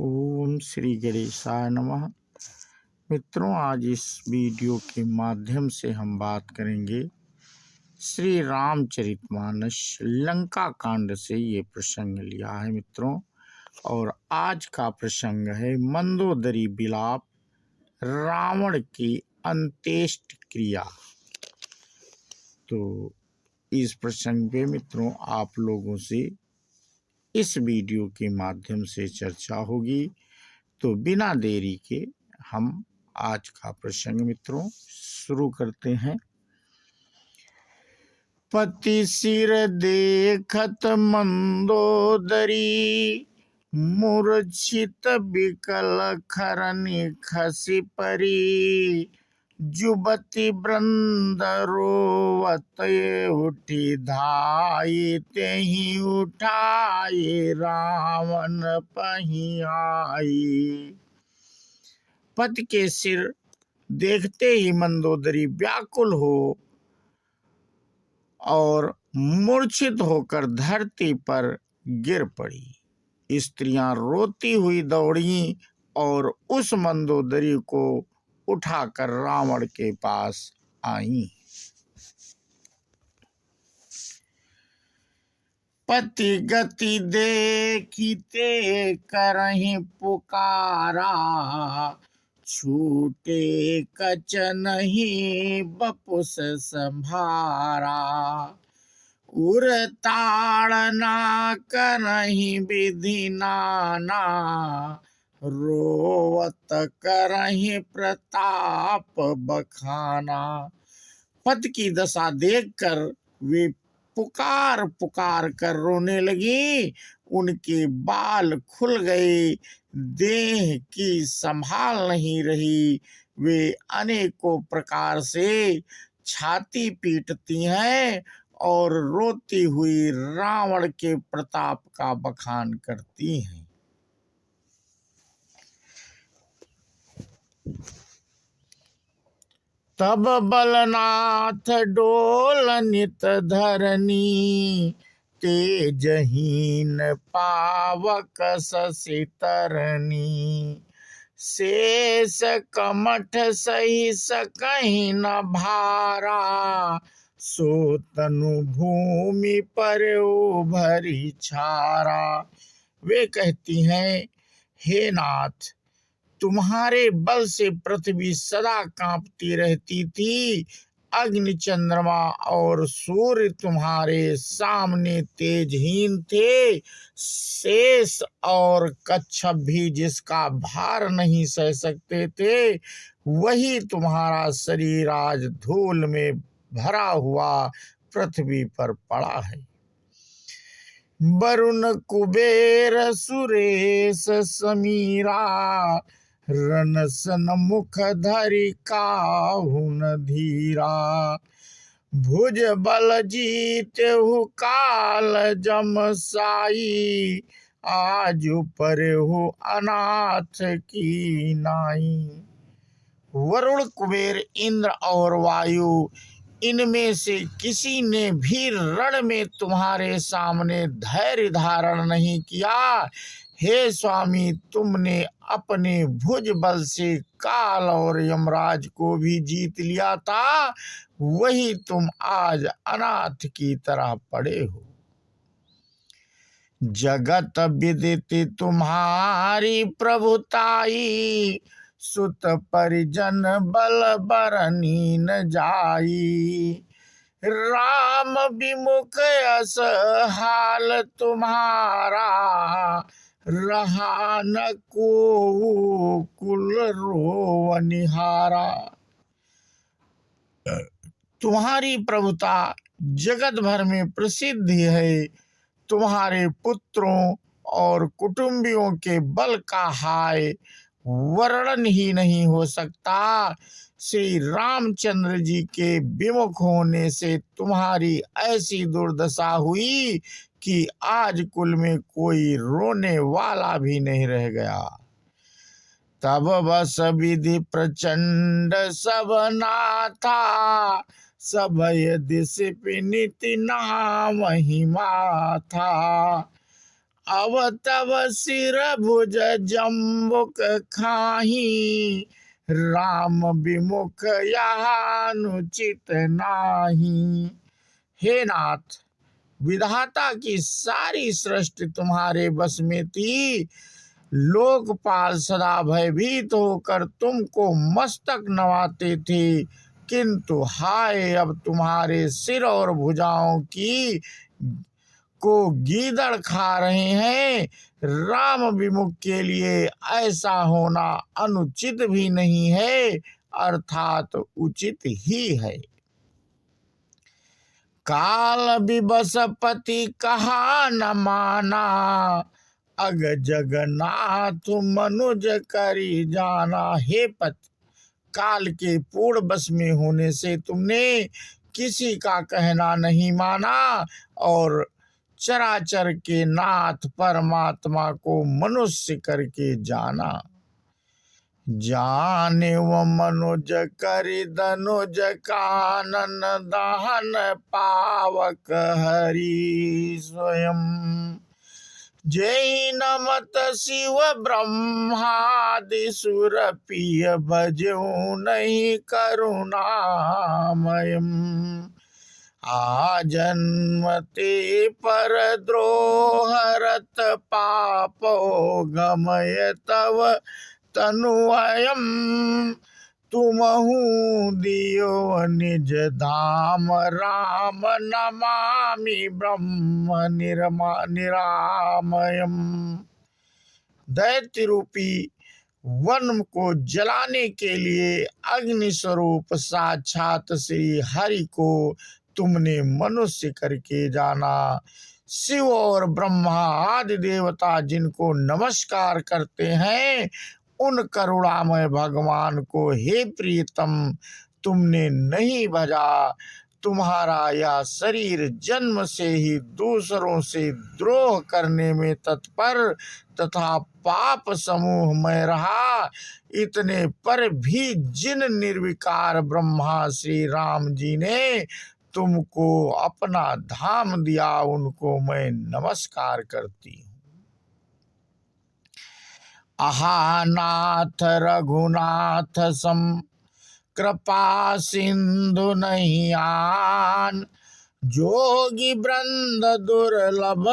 ओम श्री गणेशाय नमः। मित्रों, आज इस वीडियो के माध्यम से हम बात करेंगे श्री रामचरितमानस लंका कांड से। ये प्रसंग लिया है मित्रों, और आज का प्रसंग है मंदोदरी विलाप, रावण की अंत्येष्टि क्रिया। तो इस प्रसंग पे मित्रों आप लोगों से इस वीडियो के माध्यम से चर्चा होगी। तो बिना देरी के हम आज का प्रसंग मित्रों शुरू करते हैं। पति सिर देखत मंदोदरी, मूर्छित बिकल खरनि खसि परी। जुबती वृंद रोवत उठी धाई, तेहि उठाए रावण पहियाई। पति के सिर देखते ही मंदोदरी व्याकुल हो और मूर्छित होकर धरती पर गिर पड़ी। स्त्रियां रोती हुई दौड़ी और उस मंदोदरी को उठाकर रावण के पास आईं। पति गति देखिते करहि पुकारा, छूटे कच नहीं बपुस संभारा। उर ताड़ना करहि विधि नाना, रोवत करहि प्रताप बखाना। पति की दशा देखकर वे पुकार पुकार कर रोने लगी। उनके बाल खुल गए, देह की संभाल नहीं रही। वे अनेकों प्रकार से छाती पीटती हैं और रोती हुई रावण के प्रताप का बखान करती हैं। तब बलनाथ डोलनित धरनी, तेजहीन पावक शशि तरनी। शेष कमठ सही सकहि न भारा, सो तनु भूमि पर भरी छारा। वे कहती हैं, हे नाथ, तुम्हारे बल से पृथ्वी सदा कांपती रहती थी। अग्नि, चंद्रमा और सूर्य तुम्हारे सामने तेजहीन थे। शेष और कच्छप भी जिसका भार नहीं सह सकते थे, वही तुम्हारा शरीर आज धूल में भरा हुआ पृथ्वी पर पड़ा है। वरुण कुबेर सुरेश समीरा, रनसन मुख धरि काहुन धीरा। भुज बल जीतहु काल जमसाई, आजु परहु अनाथ की नाई। वरुण, कुबेर, इंद्र और वायु, इनमें से किसी ने भी रण में तुम्हारे सामने धैर्य धारण नहीं किया। हे स्वामी, तुमने अपने भुज बल से काल और यमराज को भी जीत लिया था, वही तुम आज अनाथ की तरह पड़े हो। जगत विदित तुम्हारी प्रभुताई, सुत परिजन बल बरनी न जाई। राम विमुख अस हाल तुम्हारा, रहा न को कुल रोवनिहारा। तुम्हारी प्रभुता जगत भर में प्रसिद्ध है। तुम्हारे पुत्रों और कुटुंबियों के बल का हाय वर्णन ही नहीं हो सकता। श्री रामचंद्र जी के विमुख होने से तुम्हारी ऐसी दुर्दशा हुई कि आज कुल में कोई रोने वाला भी नहीं रह गया। तब बस विधि प्रचंड सब नाथा, सभय दिश पिनिति नाम ही माथा। अब तब सिर भुज जम्बुक खाही, राम विमुख यहानुचित नाही। हे नाथ, विधाता की सारी सृष्टि तुम्हारे बस में थी। लोकपाल सदा भयभीत होकर तुमको मस्तक नवाते थे, किंतु हाय अब तुम्हारे सिर और भुजाओं की को गीदड़ खा रहे हैं। राम विमुख के लिए ऐसा होना अनुचित भी नहीं है, अर्थात उचित ही है। काल विबस पति कहा न माना, अग जगन्नाथ मनुज करी जाना। हे पति, काल के पूर्ण बस में होने से तुमने किसी का कहना नहीं माना और चराचर के नाथ परमात्मा को मनुष्य करके जाना। जाने वो मनुज करि धनुज कानन दहन पावक हरि स्वयं। जय नमत शिव ब्रह्मादि सुर पिय भजऊ नहीं करुणामयम्। आजन्मते पर द्रोहरत पापो गमय तव तनुअयम्। तुमहु दियो निज धाम, राम नमामि ब्रह्म निरामयम्। दैत्य रूपी वन को जलाने के लिए अग्नि स्वरूप साक्षात श्री हरि को तुमने मनुष्य करके जाना। शिव और ब्रह्मा आदि देवता जिनको नमस्कार करते हैं, उन करुणामय भगवान को हे प्रियतम तुमने नहीं भजा। तुम्हारा यह शरीर जन्म से ही दूसरों से द्रोह करने में तत्पर तथा पाप समूह में रहा। इतने पर भी जिन निर्विकार ब्रह्मा श्री राम जी ने तुमको अपना धाम दिया, उनको मैं नमस्कार करती हूँ। अहानाथ रघुनाथ सम कृपा सिंधु नहीं आन। जोगी वृंद दुर्लभ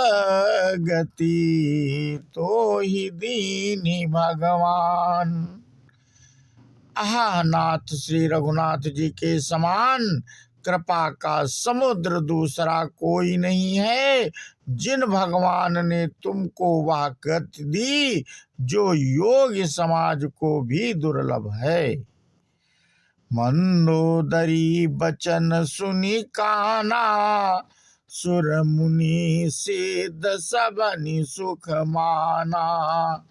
गति, तो ही दीनी भगवान। अहानाथ श्री रघुनाथ जी के समान कृपा का समुद्र दूसरा कोई नहीं है। जिन भगवान ने तुमको वह गति दी जो योगी समाज को भी दुर्लभ है। मंदोदरी बचन सुनी काना, सुर मुनि सिद्ध सबनि सुख माना।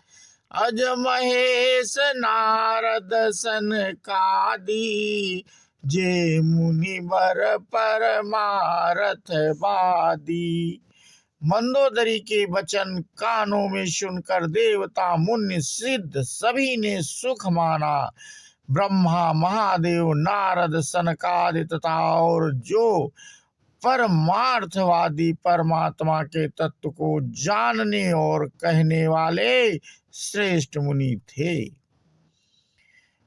अज महेश नारद सनकादि, जे मुनि बर परमारथ बादी। मंदोदरी के वचन कानों में सुनकर देवता मुनि सिद्ध सभी ने सुख माना। ब्रह्मा महादेव नारद सनकादि तथा और जो परमार्थवादी परमात्मा के तत्व को जानने और कहने वाले श्रेष्ठ मुनि थे।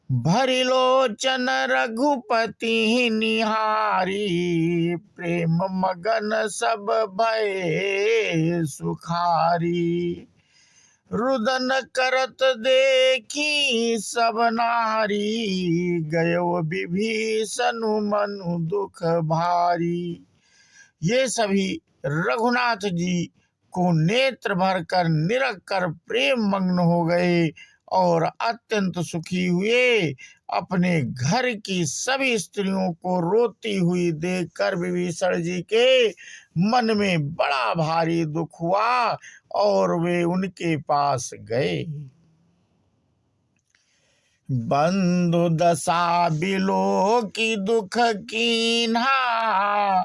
भरी लोचन रघुपति निहारी, प्रेम मगन सब भय सुखारी। रुदन करत देखी सब नारी, गयो विभीषण मनु दुख भारी। ये सभी रघुनाथ जी को नेत्र भर कर निरख कर प्रेम मग्न हो गए और अत्यंत सुखी हुए। अपने घर की सभी स्त्रियों को रोती हुई देखकर विभीषण जी के मन में बड़ा भारी दुख हुआ और वे उनके पास गए। बंधु दशा बिलो की दुख कीन्हा,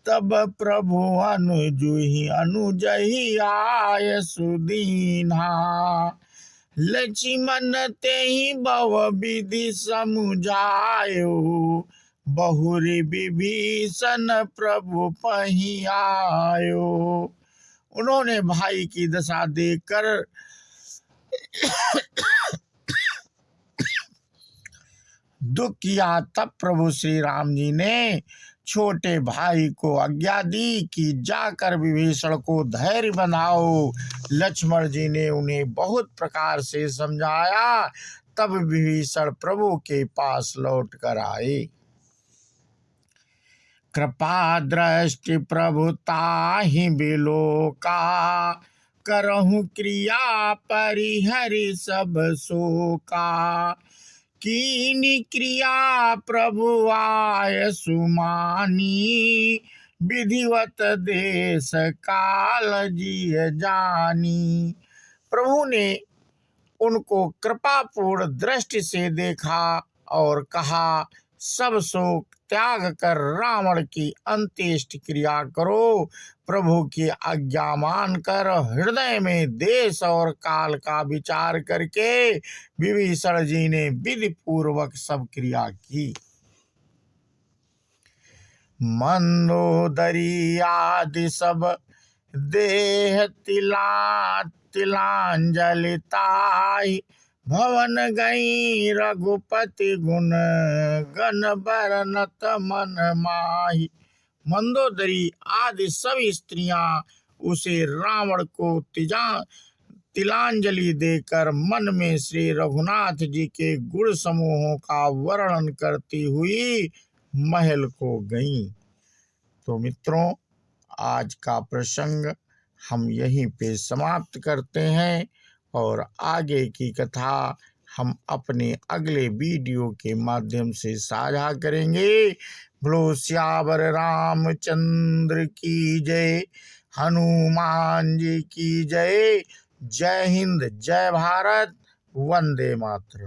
तब प्रभु अनुजुहि अनुजहि आय सुदीन्हा। लक्ष्मण तेहि भव विधि समुझायो, बहुरी विभीषण प्रभु पहियायो। उन्होंने भाई की दशा देखकर दुख किया। तब प्रभु श्री राम जी ने छोटे भाई को आज्ञा दी कि जाकर विभीषण को धैर्य बनाओ। लक्ष्मण जी ने उन्हें बहुत प्रकार से समझाया। तब विभीषण प्रभु के पास लौट कर आए। कृपा दृष्टि प्रभुताहि बिलोका, करहु क्रिया परिहरि सब शोका। कीनी क्रिया प्रभु आय सुमानी, विधिवत देश काल जिय जानी। प्रभु ने उनको कृपापूर्ण दृष्टि से देखा और कहा, सब शोक त्याग कर रावण की अंत्येष्टि क्रिया करो। प्रभु की आज्ञा मानकर हृदय में देश और काल का विचार करके विभीषण जी ने विधि पूर्वक सब क्रिया की। मंदोदरी आदि सब देह तिलांजलिताहि, भवन गई रघुपति गुण गण बरनत मन माहि। मंदोदरी आदि सभी स्त्रियां उसे रावण को तिलांजलि देकर मन में श्री रघुनाथ जी के गुण समूहों का वर्णन करती हुई महल को गईं। तो मित्रों, आज का प्रसंग हम यहीं पे समाप्त करते हैं और आगे की कथा हम अपने अगले वीडियो के माध्यम से साझा करेंगे। बोलो सियावर रामचंद्र की जय, हनुमान जी की जय। जय हिंद, जय भारत, वंदे मातरम।